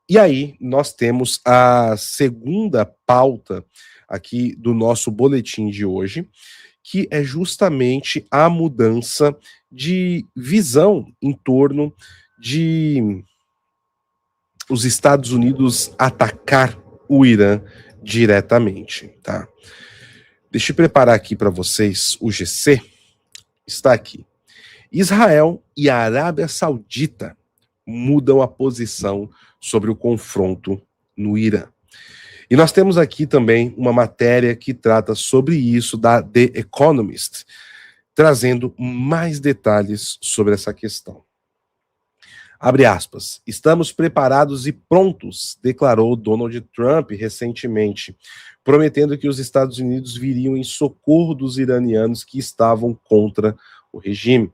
E aí, nós temos a segunda pauta aqui do nosso boletim de hoje, que é justamente a mudança de visão em torno de os Estados Unidos atacar o Irã diretamente, tá? Deixa eu preparar aqui para vocês o GC. Está aqui. Israel e a Arábia Saudita mudam a posição sobre o confronto no Irã. E nós temos aqui também uma matéria que trata sobre isso da The Economist, trazendo mais detalhes sobre essa questão. Abre aspas. Estamos preparados e prontos, declarou Donald Trump recentemente, prometendo que os Estados Unidos viriam em socorro dos iranianos que estavam contra o regime.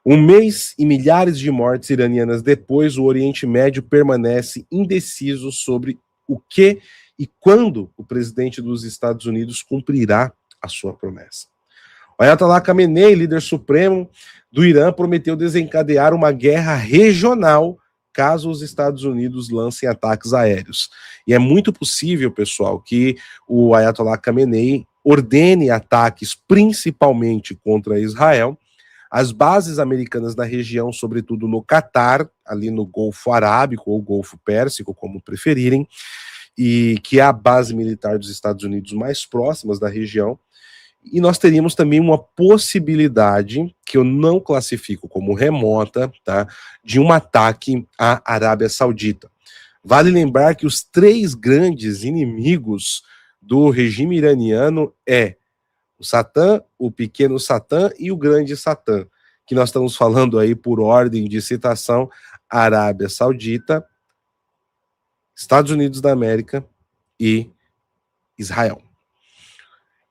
Um mês e milhares de mortes iranianas depois, o Oriente Médio permanece indeciso sobre o que e quando o presidente dos Estados Unidos cumprirá a sua promessa. O Ayatollah Khamenei, líder supremo do Irã, prometeu desencadear uma guerra regional caso os Estados Unidos lancem ataques aéreos. E é muito possível, pessoal, que o Ayatollah Khamenei ordene ataques principalmente contra Israel, as bases americanas na região, sobretudo no Catar, ali no Golfo Arábico ou Golfo Pérsico, como preferirem, e que é a base militar dos Estados Unidos mais próximas da região. E nós teríamos também uma possibilidade, que eu não classifico como remota, tá, de um ataque à Arábia Saudita. Vale lembrar que os três grandes inimigos do regime iraniano é o Satã, o pequeno Satã e o grande Satã, que nós estamos falando aí por ordem de citação: Arábia Saudita, Estados Unidos da América e Israel.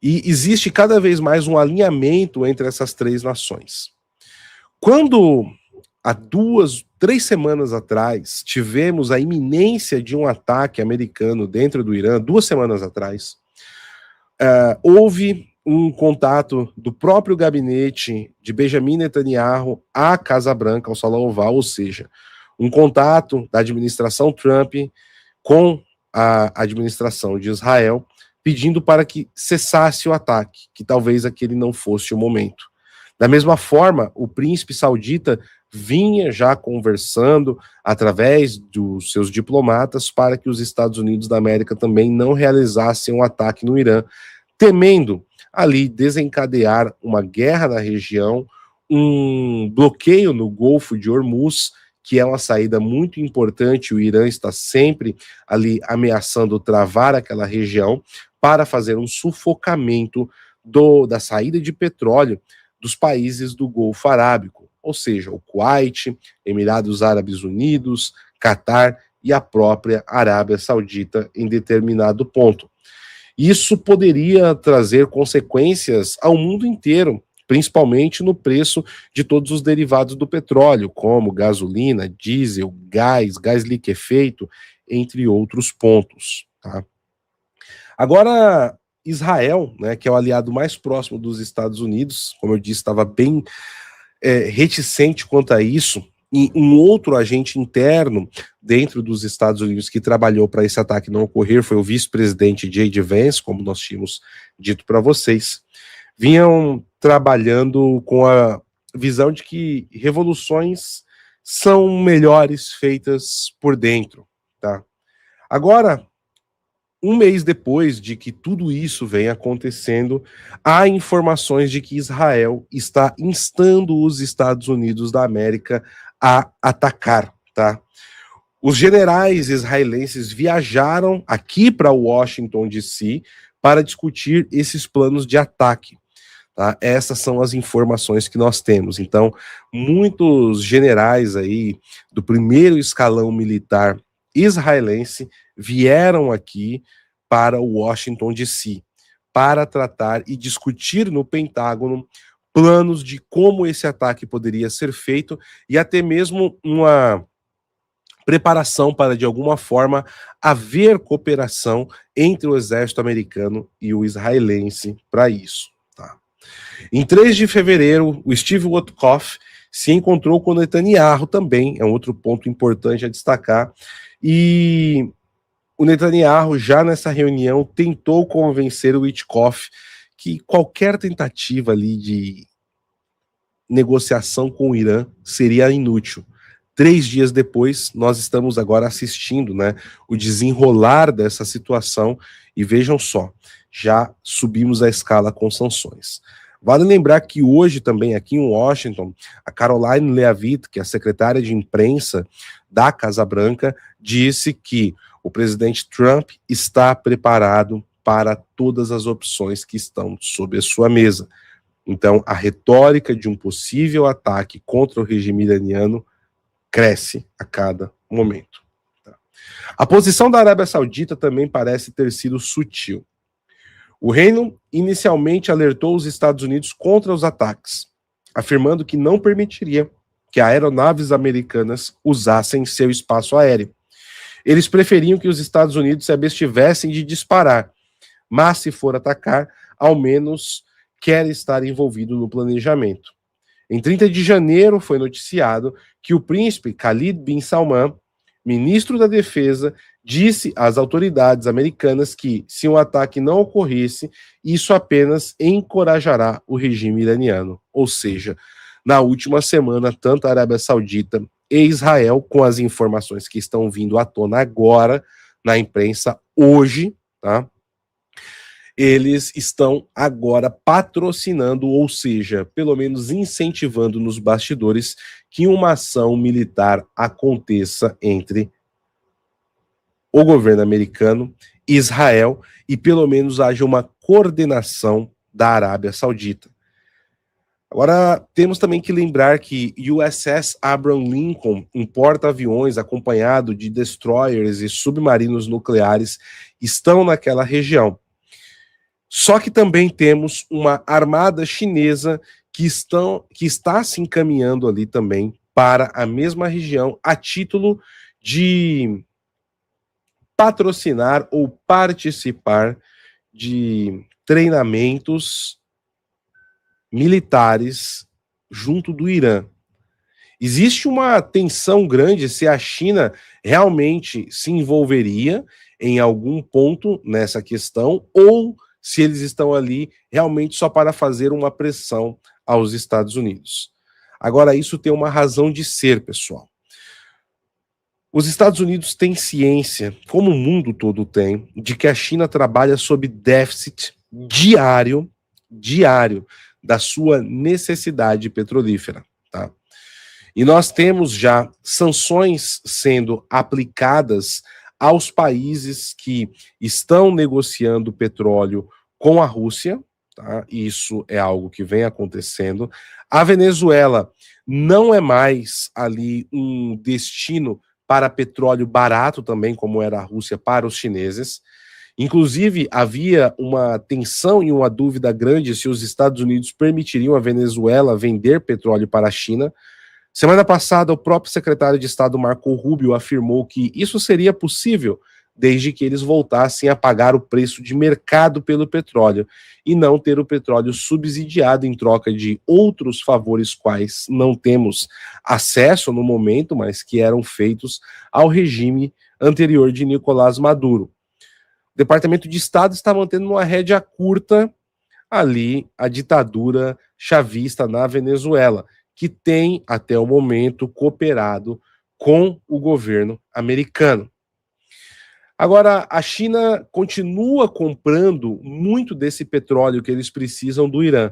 E existe cada vez mais um alinhamento entre essas três nações. Quando, há 3 semanas atrás, tivemos a iminência de um ataque americano dentro do Irã, 2 semanas atrás, houve um contato do próprio gabinete de Benjamin Netanyahu à Casa Branca, ao Salão Oval, ou seja, um contato da administração Trump com a administração de Israel, pedindo para que cessasse o ataque, que talvez aquele não fosse o momento. Da mesma forma, o príncipe saudita vinha já conversando através dos seus diplomatas para que os Estados Unidos da América também não realizassem um ataque no Irã, temendo ali desencadear uma guerra na região, um bloqueio no Golfo de Hormuz, que é uma saída muito importante. O Irã está sempre ali ameaçando travar aquela região para fazer um sufocamento da saída de petróleo dos países do Golfo Arábico, ou seja, o Kuwait, Emirados Árabes Unidos, Catar e a própria Arábia Saudita em determinado ponto. Isso poderia trazer consequências ao mundo inteiro, principalmente no preço de todos os derivados do petróleo, como gasolina, diesel, gás liquefeito, entre outros pontos, tá? Agora, Israel, né, que é o aliado mais próximo dos Estados Unidos, como eu disse, estava bem reticente quanto a isso, e um outro agente interno dentro dos Estados Unidos que trabalhou para esse ataque não ocorrer foi o vice-presidente J.D. Vance, como nós tínhamos dito para vocês. Vinham trabalhando com a visão de que revoluções são melhores feitas por dentro, tá? Agora, um mês depois de que tudo isso vem acontecendo, há informações de que Israel está instando os Estados Unidos da América a atacar, tá? Os generais israelenses viajaram aqui para Washington, D.C., para discutir esses planos de ataque, tá? Essas são as informações que nós temos. Então, muitos generais aí do primeiro escalão militar israelense vieram aqui para Washington, D.C., para tratar e discutir no Pentágono planos de como esse ataque poderia ser feito e até mesmo uma preparação para, de alguma forma, haver cooperação entre o exército americano e o israelense para isso. Tá? Em 3 de fevereiro, o Steve Witkoff, se encontrou com Netanyahu também, é um outro ponto importante a destacar, e o Netanyahu já nessa reunião tentou convencer o Witkoff que qualquer tentativa ali de negociação com o Irã seria inútil. 3 dias depois, nós estamos agora assistindo, né, o desenrolar dessa situação e vejam só, já subimos a escala com sanções. Vale lembrar que hoje também aqui em Washington, a Caroline Leavitt, que é a secretária de imprensa da Casa Branca, disse que o presidente Trump está preparado para todas as opções que estão sob a sua mesa. Então, a retórica de um possível ataque contra o regime iraniano cresce a cada momento. A posição da Arábia Saudita também parece ter sido sutil. O reino inicialmente alertou os Estados Unidos contra os ataques, afirmando que não permitiria que aeronaves americanas usassem seu espaço aéreo. Eles preferiam que os Estados Unidos se abstivessem de disparar, mas se for atacar, ao menos quer estar envolvido no planejamento. Em 30 de janeiro foi noticiado que o príncipe Khalid bin Salman, ministro da Defesa, disse às autoridades americanas que, se um ataque não ocorresse, isso apenas encorajará o regime iraniano. Ou seja, na última semana, tanto a Arábia Saudita e Israel, com as informações que estão vindo à tona agora na imprensa, hoje, tá? Eles estão agora patrocinando, ou seja, pelo menos incentivando nos bastidores que uma ação militar aconteça entre o governo americano, Israel, e pelo menos haja uma coordenação da Arábia Saudita. Agora, temos também que lembrar que USS Abraham Lincoln, um porta-aviões acompanhado de destroyers e submarinos nucleares, estão naquela região. Só que também temos uma armada chinesa que está se encaminhando ali também para a mesma região a título de patrocinar ou participar de treinamentos militares junto do Irã. Existe uma tensão grande se a China realmente se envolveria em algum ponto nessa questão ou se eles estão ali realmente só para fazer uma pressão aos Estados Unidos. Agora, isso tem uma razão de ser, pessoal. Os Estados Unidos têm ciência, como o mundo todo tem, de que a China trabalha sob déficit diário da sua necessidade petrolífera, tá? E nós temos já sanções sendo aplicadas aos países que estão negociando petróleo com a Rússia, tá? Isso é algo que vem acontecendo. A Venezuela não é mais ali um destino para petróleo barato também, como era a Rússia para os chineses. Inclusive, havia uma tensão e uma dúvida grande se os Estados Unidos permitiriam a Venezuela vender petróleo para a China. Semana passada, o próprio secretário de Estado Marco Rubio afirmou que isso seria possível desde que eles voltassem a pagar o preço de mercado pelo petróleo e não ter o petróleo subsidiado em troca de outros favores quais não temos acesso no momento, mas que eram feitos ao regime anterior de Nicolás Maduro. O Departamento de Estado está mantendo uma rédea curta ali a ditadura chavista na Venezuela, que tem, até o momento, cooperado com o governo americano. Agora, a China continua comprando muito desse petróleo que eles precisam do Irã.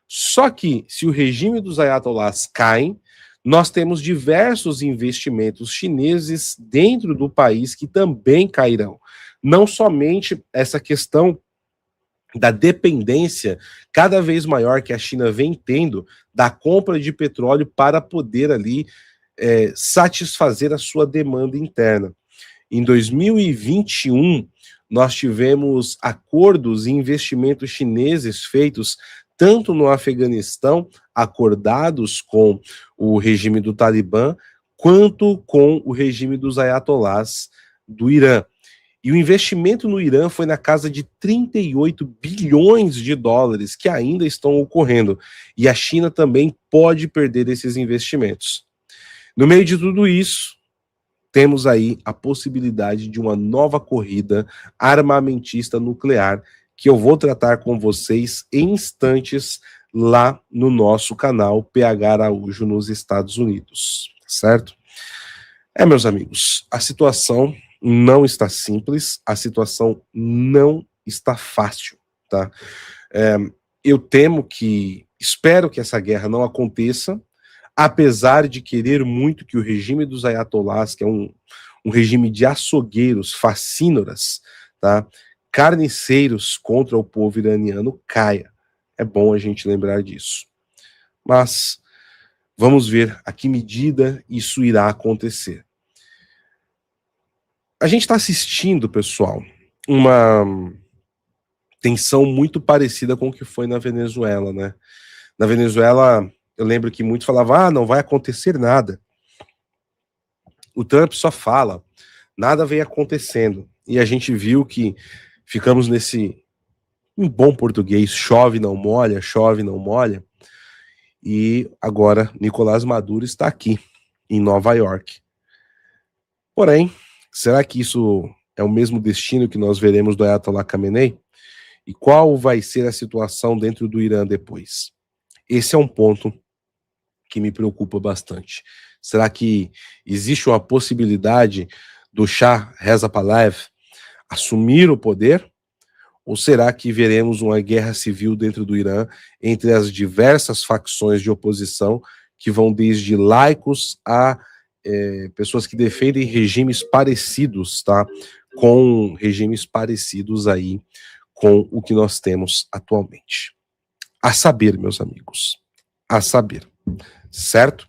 Só que, se o regime dos ayatollahs cai, nós temos diversos investimentos chineses dentro do país que também cairão. Não somente essa questão da dependência cada vez maior que a China vem tendo da compra de petróleo para poder ali satisfazer a sua demanda interna. Em 2021, nós tivemos acordos e investimentos chineses feitos tanto no Afeganistão, acordados com o regime do Talibã, quanto com o regime dos ayatollahs do Irã. E o investimento no Irã foi na casa de 38 bilhões de dólares que ainda estão ocorrendo. E a China também pode perder esses investimentos. No meio de tudo isso, temos aí a possibilidade de uma nova corrida armamentista nuclear que eu vou tratar com vocês em instantes lá no nosso canal PH Araújo nos Estados Unidos, certo? Meus amigos, a situação não está simples, a situação não está fácil, tá? Eu espero que essa guerra não aconteça, apesar de querer muito que o regime dos ayatolás, que é um regime de açougueiros, facínoras, tá? Carniceiros contra o povo iraniano, caia. É bom a gente lembrar disso. Mas vamos ver a que medida isso irá acontecer. A gente está assistindo, pessoal, uma tensão muito parecida com o que foi na Venezuela, né? Na Venezuela, eu lembro que muitos falavam, não vai acontecer nada. O Trump só fala, nada vem acontecendo. E a gente viu que ficamos nesse, em bom português, chove não molha, e agora Nicolás Maduro está aqui, em Nova York. Porém, será que isso é o mesmo destino que nós veremos do Ayatollah Khamenei? E qual vai ser a situação dentro do Irã depois? Esse é um ponto que me preocupa bastante. Será que existe uma possibilidade do Shah Reza Pahlavi assumir o poder? Ou será que veremos uma guerra civil dentro do Irã entre as diversas facções de oposição que vão desde laicos a pessoas que defendem regimes parecidos, tá? Com regimes parecidos aí com o que nós temos atualmente. A saber, meus amigos, a saber, certo?